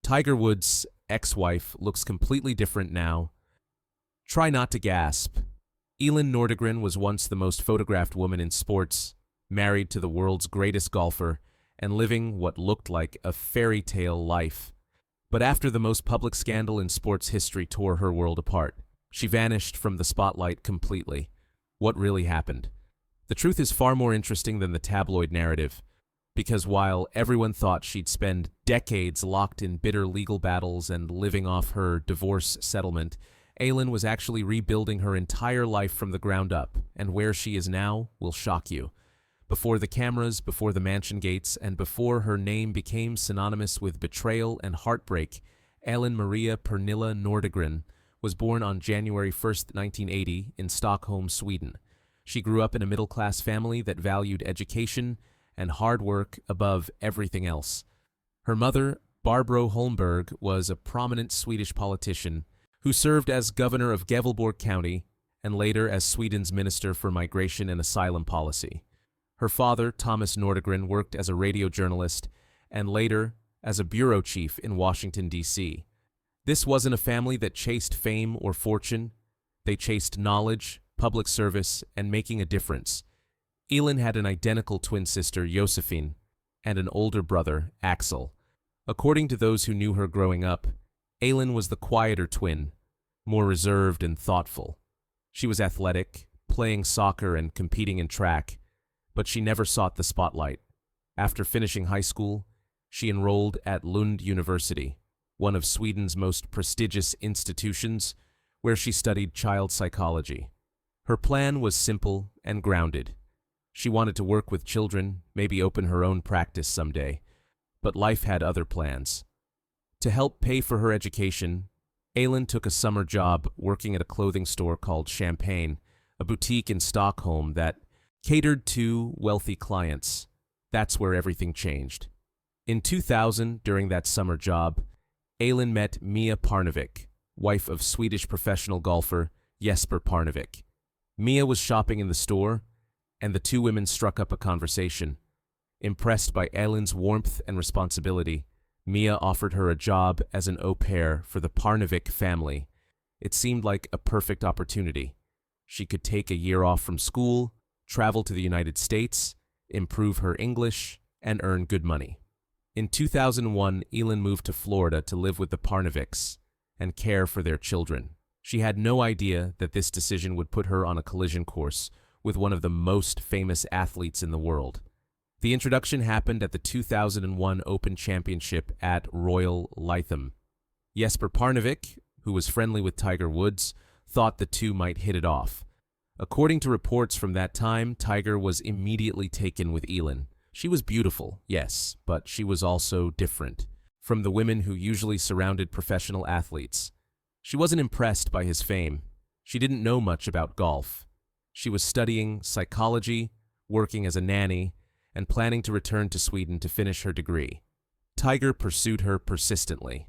Tiger Woods' ex-wife looks completely different now. Try not to gasp. Elin Nordegren was once the most photographed woman in sports, married to the world's greatest golfer, and living what looked like a fairy tale life. But after the most public scandal in sports history tore her world apart, she vanished from the spotlight completely. What really happened? The truth is far more interesting than the tabloid narrative, because while everyone thought she'd spend decades locked in bitter legal battles and living off her divorce settlement, Elin was actually rebuilding her entire life from the ground up, and where she is now will shock you. Before the cameras, before the mansion gates, and before her name became synonymous with betrayal and heartbreak, Elin Maria Pernilla Nordegren was born on January 1st, 1980, in Stockholm, Sweden. She grew up in a middle-class family that valued education and hard work above everything else. Her mother, Barbro Holmberg, was a prominent Swedish politician who served as governor of Gävleborg County and later as Sweden's Minister for Migration and Asylum Policy. Her father, Thomas Nordegren, worked as a radio journalist and later as a bureau chief in Washington, D.C. This wasn't a family that chased fame or fortune. They chased knowledge, public service, and making a difference. Elin had an identical twin sister, Josephine, and an older brother, Axel. According to those who knew her growing up, Elin was the quieter twin, more reserved and thoughtful. She was athletic, playing soccer and competing in track, but she never sought the spotlight. After finishing high school, she enrolled at Lund University, one of Sweden's most prestigious institutions, where she studied child psychology. Her plan was simple and grounded. She wanted to work with children, maybe open her own practice someday, but life had other plans. To help pay for her education, Elin took a summer job working at a clothing store called Champagne, a boutique in Stockholm that catered to wealthy clients. That's where everything changed. In 2000, during that summer job, Elin met Mia Parnevik, wife of Swedish professional golfer Jesper Parnevik. Mia was shopping in the store, and the two women struck up a conversation. Impressed by Elin's warmth and responsibility, Mia offered her a job as an au pair for the Parnevik family. It seemed like a perfect opportunity. She could take a year off from school, travel to the United States, improve her English, and earn good money. In 2001, Elin moved to Florida to live with the Parneviks and care for their children. She had no idea that this decision would put her on a collision course with one of the most famous athletes in the world. The introduction happened at the 2001 Open Championship at Royal Lytham. Jesper Parnevik, who was friendly with Tiger Woods, thought the two might hit it off. According to reports from that time, Tiger was immediately taken with Elin. She was beautiful, yes, but she was also different from the women who usually surrounded professional athletes. She wasn't impressed by his fame. She didn't know much about golf. She was studying psychology, working as a nanny, and planning to return to Sweden to finish her degree. Tiger pursued her persistently.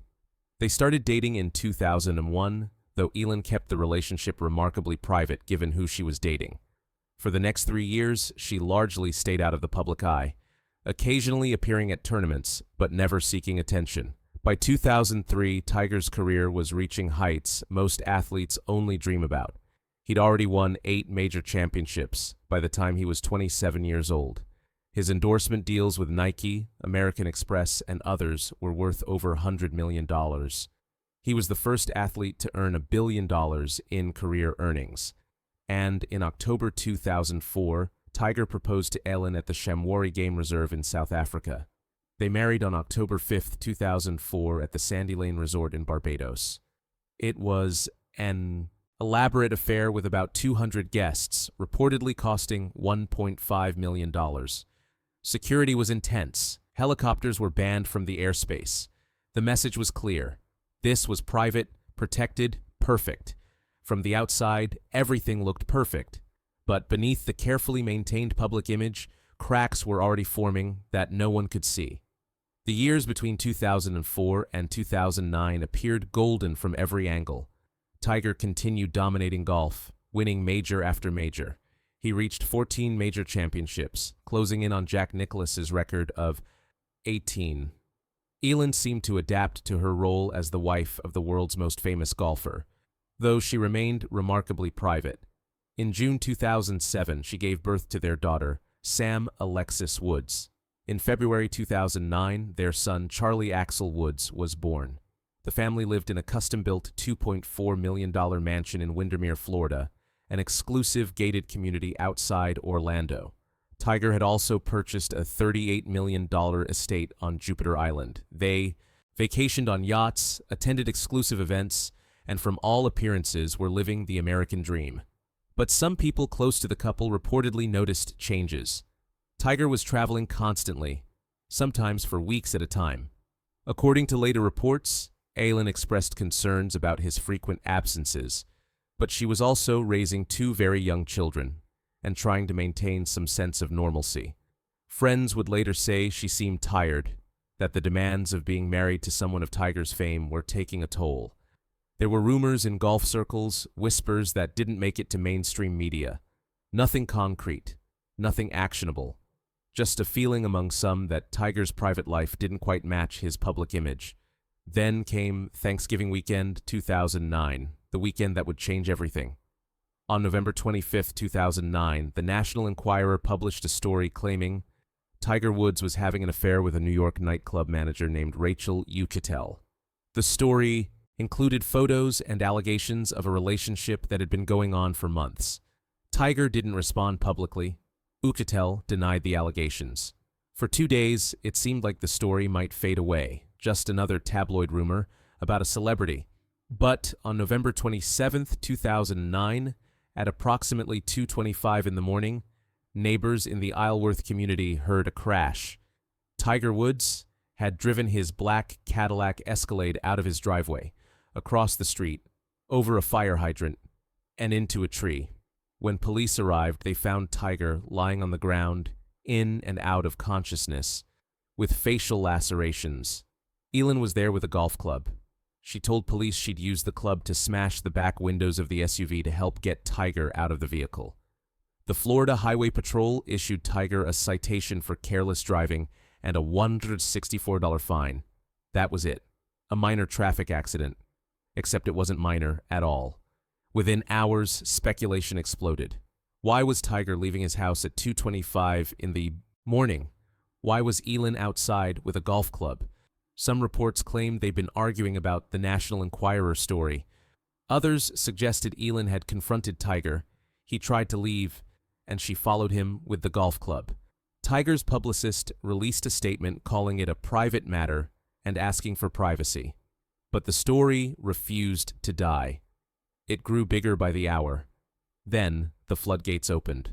They started dating in 2001, though Elin kept the relationship remarkably private given who she was dating. For the next 3 years, she largely stayed out of the public eye, occasionally appearing at tournaments, but never seeking attention. By 2003, Tiger's career was reaching heights most athletes only dream about. He'd already won 8 major championships by the time he was 27 years old. His endorsement deals with Nike, American Express, and others were worth over $100 million. He was the first athlete to earn $1 billion in career earnings. And in October 2004, Tiger proposed to Elin at the Shamwari Game Reserve in South Africa. They married on October 5, 2004 at the Sandy Lane Resort in Barbados. It was an elaborate affair with about 200 guests, reportedly costing $1.5 million. Security was intense. Helicopters were banned from the airspace. The message was clear. This was private, protected, perfect. From the outside, everything looked perfect. But beneath the carefully maintained public image, cracks were already forming that no one could see. The years between 2004 and 2009 appeared golden from every angle. Tiger continued dominating golf, winning major after major. He reached 14 major championships, closing in on Jack Nicklaus's record of 18. Elin seemed to adapt to her role as the wife of the world's most famous golfer, though she remained remarkably private. In June 2007, she gave birth to their daughter, Sam Alexis Woods. In February 2009, their son, Charlie Axel Woods, was born. The family lived in a custom-built $2.4 million mansion in Windermere, Florida, an exclusive gated community outside Orlando. Tiger had also purchased a $38 million estate on Jupiter Island. They vacationed on yachts, attended exclusive events, and from all appearances were living the American dream. But some people close to the couple reportedly noticed changes. Tiger was traveling constantly, sometimes for weeks at a time. According to later reports, Elin expressed concerns about his frequent absences, but she was also raising two very young children and trying to maintain some sense of normalcy. Friends would later say she seemed tired, that the demands of being married to someone of Tiger's fame were taking a toll. There were rumors in golf circles, whispers that didn't make it to mainstream media. Nothing concrete, nothing actionable, just a feeling among some that Tiger's private life didn't quite match his public image. Then came Thanksgiving weekend 2009, the weekend that would change everything. On November 25, 2009, the National Enquirer published a story claiming Tiger Woods was having an affair with a New York nightclub manager named Rachel Uchitel. The story included photos and allegations of a relationship that had been going on for months. Tiger didn't respond publicly. Uchitel denied the allegations. For 2 days, it seemed like the story might fade away, just another tabloid rumor about a celebrity. But on November 27, 2009, at approximately 2:25 in the morning, neighbors in the Isleworth community heard a crash. Tiger Woods had driven his black Cadillac Escalade out of his driveway, across the street, over a fire hydrant, and into a tree. When police arrived, they found Tiger lying on the ground, in and out of consciousness, with facial lacerations. Elin was there with a golf club. She told police she'd use the club to smash the back windows of the SUV to help get Tiger out of the vehicle. The Florida Highway Patrol issued Tiger a citation for careless driving and a $164 fine. That was it. A minor traffic accident. Except it wasn't minor at all. Within hours, speculation exploded. Why was Tiger leaving his house at 2:25 in the morning? Why was Elin outside with a golf club? Some reports claimed they'd been arguing about the National Enquirer story. Others suggested Elin had confronted Tiger. He tried to leave, and she followed him with the golf club. Tiger's publicist released a statement calling it a private matter and asking for privacy. But the story refused to die. It grew bigger by the hour. Then the floodgates opened.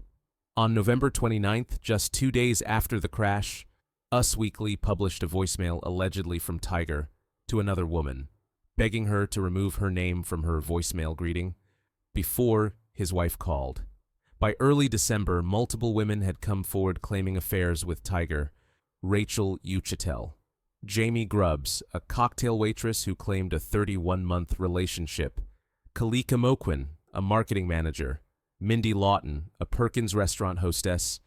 On November 29th, just 2 days after the crash, Us Weekly published a voicemail allegedly from Tiger to another woman, begging her to remove her name from her voicemail greeting before his wife called. By early December, multiple women had come forward claiming affairs with Tiger. Rachel Uchitel, Jamie Grubbs, a cocktail waitress who claimed a 31-month relationship, Kalika Moquin, a marketing manager, Mindy Lawton, a Perkins restaurant hostess,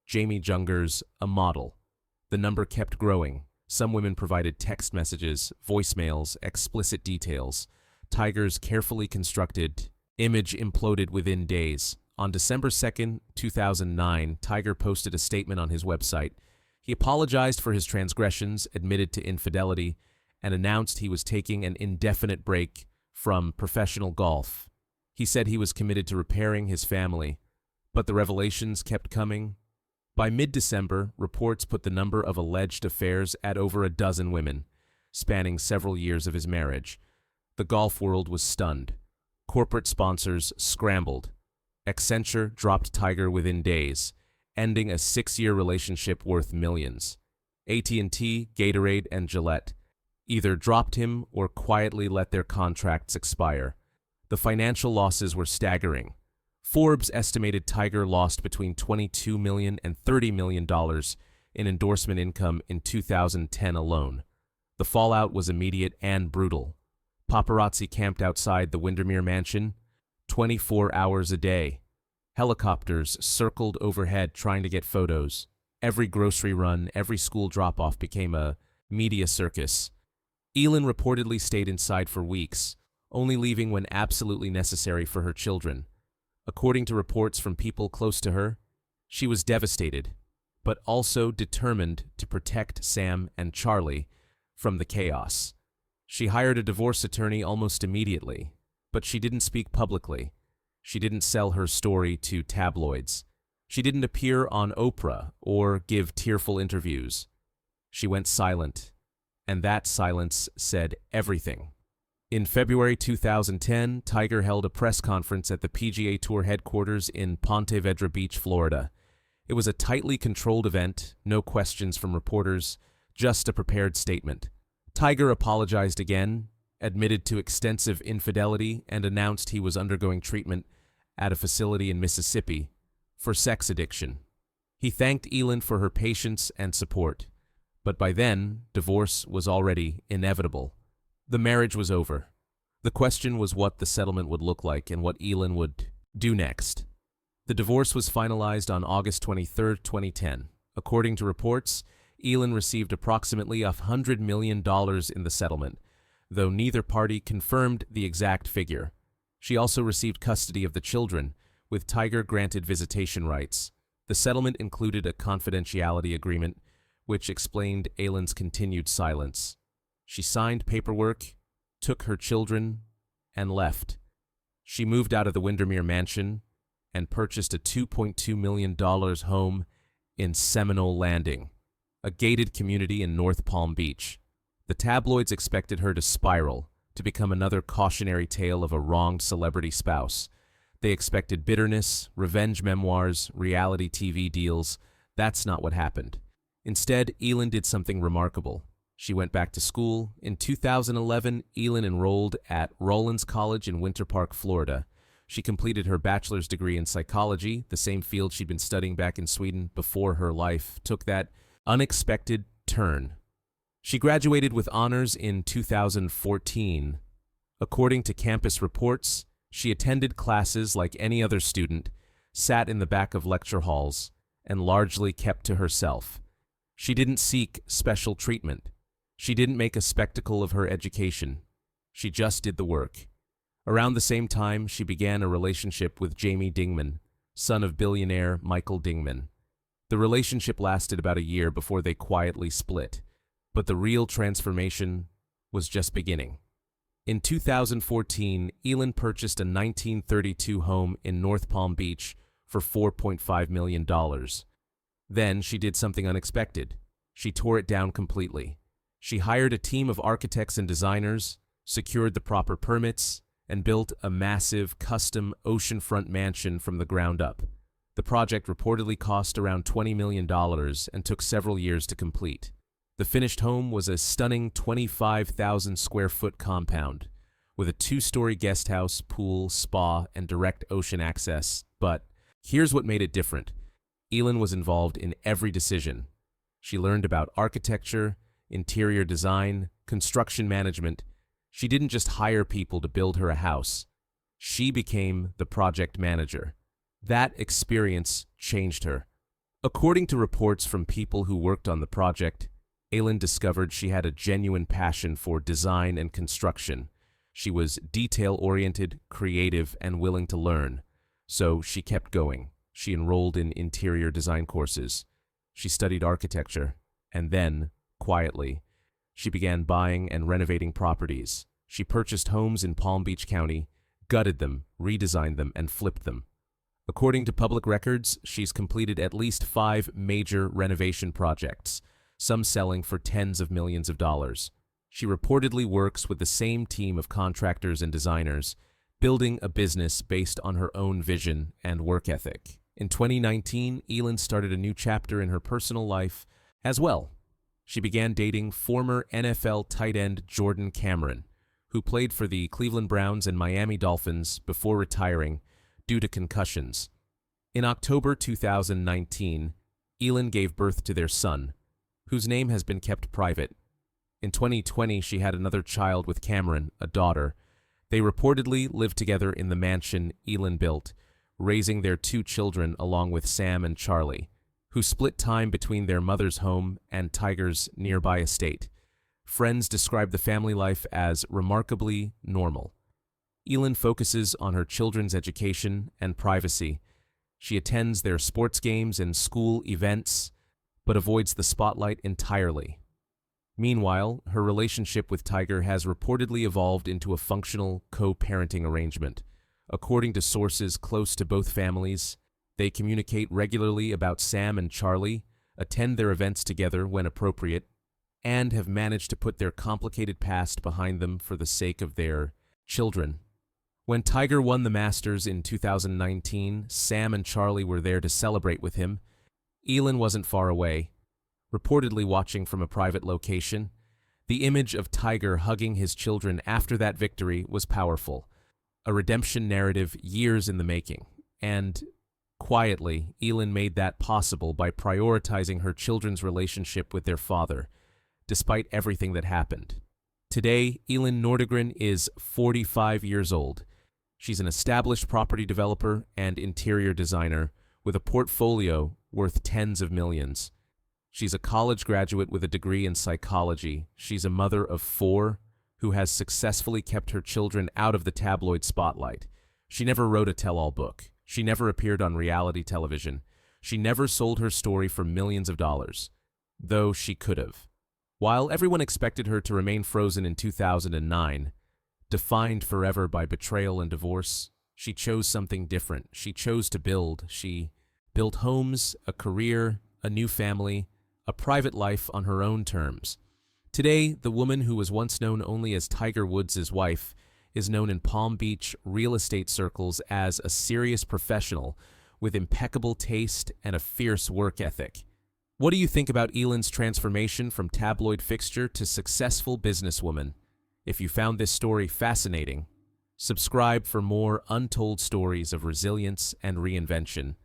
Jamie Jungers, a model. The number kept growing. Some women provided text messages, voicemails, explicit details. Tiger's carefully constructed image imploded within days. On December 2nd, 2009, Tiger posted a statement on his website. He apologized for his transgressions, admitted to infidelity, and announced he was taking an indefinite break from professional golf. He said he was committed to repairing his family, but the revelations kept coming. By mid-December, reports put the number of alleged affairs at over a dozen women, spanning several years of his marriage. The golf world was stunned. Corporate sponsors scrambled. Accenture dropped Tiger within days, ending a 6-year relationship worth millions. AT&T, Gatorade, and Gillette either dropped him or quietly let their contracts expire. The financial losses were staggering. Forbes estimated Tiger lost between $22 million and $30 million in endorsement income in 2010 alone. The fallout was immediate and brutal. Paparazzi camped outside the Windermere mansion 24 hours a day. Helicopters circled overhead trying to get photos. Every grocery run, every school drop-off became a media circus. Elin reportedly stayed inside for weeks, only leaving when absolutely necessary for her children. According to reports from people close to her, she was devastated, but also determined to protect Sam and Charlie from the chaos. She hired a divorce attorney almost immediately, but she didn't speak publicly. She didn't sell her story to tabloids. She didn't appear on Oprah or give tearful interviews. She went silent, and that silence said everything. In February 2010, Tiger held a press conference at the PGA Tour headquarters in Ponte Vedra Beach, Florida. It was a tightly controlled event, no questions from reporters, just a prepared statement. Tiger apologized again, admitted to extensive infidelity, and announced he was undergoing treatment at a facility in Mississippi for sex addiction. He thanked Elin for her patience and support, but by then, divorce was already inevitable. The marriage was over. The question was what the settlement would look like and what Elin would do next. The divorce was finalized on August 23, 2010. According to reports, Elin received approximately $100 million in the settlement, though neither party confirmed the exact figure. She also received custody of the children, with Tiger granted visitation rights. The settlement included a confidentiality agreement, which explained Elin's continued silence. She signed paperwork, took her children, and left. She moved out of the Windermere mansion and purchased a $2.2 million home in Seminole Landing, a gated community in North Palm Beach. The tabloids expected her to spiral, to become another cautionary tale of a wronged celebrity spouse. They expected bitterness, revenge memoirs, reality TV deals. That's not what happened. Instead, Elin did something remarkable. She went back to school. In 2011, Elin enrolled at Rollins College in Winter Park, Florida. She completed her bachelor's degree in psychology, the same field she'd been studying back in Sweden before her life took that unexpected turn. She graduated with honors in 2014. According to campus reports, she attended classes like any other student, sat in the back of lecture halls, and largely kept to herself. She didn't seek special treatment. She didn't make a spectacle of her education. She just did the work. Around the same time, she began a relationship with Jamie Dingman, son of billionaire Michael Dingman. The relationship lasted about a year before they quietly split, but the real transformation was just beginning. In 2014, Elin purchased a 1932 home in North Palm Beach for $4.5 million. Then she did something unexpected. She tore it down completely. She hired a team of architects and designers, secured the proper permits, and built a massive, custom oceanfront mansion from the ground up. The project reportedly cost around $20 million and took several years to complete. The finished home was a stunning 25,000 square foot compound with a 2-story guest house, pool, spa, and direct ocean access. But here's what made it different. Elin was involved in every decision. She learned about architecture, interior design, construction management. She didn't just hire people to build her a house. She became the project manager. That experience changed her. According to reports from people who worked on the project, Elin discovered she had a genuine passion for design and construction. She was detail-oriented, creative, and willing to learn. So she kept going. She enrolled in interior design courses. She studied architecture. And then, quietly, she began buying and renovating properties. She purchased homes in Palm Beach County, gutted them, redesigned them, and flipped them. According to public records, she's completed at least 5 major renovation projects, some selling for tens of millions of dollars. She reportedly works with the same team of contractors and designers, building a business based on her own vision and work ethic. In 2019, Elin started a new chapter in her personal life as well. She began dating former NFL tight end Jordan Cameron, who played for the Cleveland Browns and Miami Dolphins before retiring due to concussions. In October 2019, Elin gave birth to their son, whose name has been kept private. In 2020, she had another child with Cameron, a daughter. They reportedly lived together in the mansion Elin built, raising their 2 children along with Sam and Charlie, who split time between their mother's home and Tiger's nearby estate. Friends describe the family life as remarkably normal. Elin focuses on her children's education and privacy. She attends their sports games and school events, but avoids the spotlight entirely. Meanwhile, her relationship with Tiger has reportedly evolved into a functional co-parenting arrangement. According to sources close to both families, they communicate regularly about Sam and Charlie, attend their events together when appropriate, and have managed to put their complicated past behind them for the sake of their children. When Tiger won the Masters in 2019, Sam and Charlie were there to celebrate with him. Elin wasn't far away, reportedly watching from a private location. The image of Tiger hugging his children after that victory was powerful, a redemption narrative years in the making. And quietly, Elin made that possible by prioritizing her children's relationship with their father, despite everything that happened. Today, Elin Nordegren is 45 years old. She's an established property developer and interior designer with a portfolio worth tens of millions. She's a college graduate with a degree in psychology. She's a mother of 4 who has successfully kept her children out of the tabloid spotlight. She never wrote a tell-all book. She never appeared on reality television. She never sold her story for millions of dollars, though she could have. While everyone expected her to remain frozen in 2009, defined forever by betrayal and divorce, she chose something different. She chose to build. She built homes, a career, a new family, a private life on her own terms. Today, the woman who was once known only as Tiger Woods' wife is known in Palm Beach real estate circles as a serious professional with impeccable taste and a fierce work ethic. What do you think about Elin's transformation from tabloid fixture to successful businesswoman? If you found this story fascinating, subscribe for more untold stories of resilience and reinvention.